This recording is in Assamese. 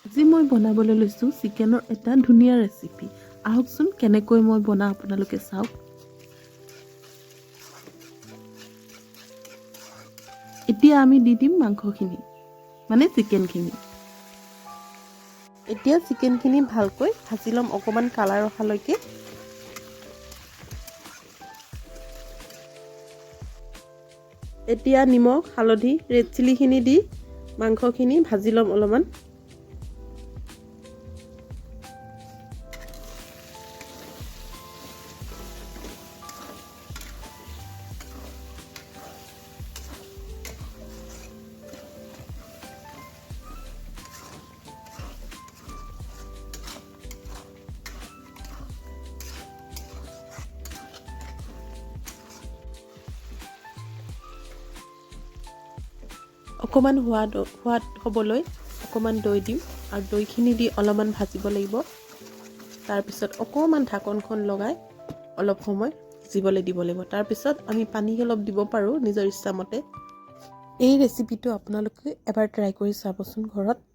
আজি মই বনাবলৈ লৈছোঁ চিকেনৰ এটা ধুনীয়া ৰেচিপি। আহকচোন কেনেকৈ মই বনাওঁ আপোনালোকে চাওক। এতিয়া আমি দি দিম মাংসখিনি, মানে চিকেনখিনি। এতিয়া চিকেনখিনি ভালকৈ ভাজি ল'ম অকণমান কালাৰ অহালৈকে। এতিয়া নিমখ, হালধি, ৰেড চিলিখিনি দি মাংসখিনি ভাজি ল'ম অলপমান। অকণমান সোৱাদ হ'বলৈ অকণমান দৈ দিম আৰু দৈখিনি দি অলপমান ভাজিব লাগিব। তাৰপিছত অকণমান ঢাকনখন লগাই অলপ সময় সিজিবলৈ দিব লাগিব। তাৰপিছত আমি পানী অলপ দিব পাৰোঁ নিজৰ ইচ্ছামতে। এই ৰেচিপিটো আপোনালোকে এবাৰ ট্ৰাই কৰি চাবচোন ঘৰত।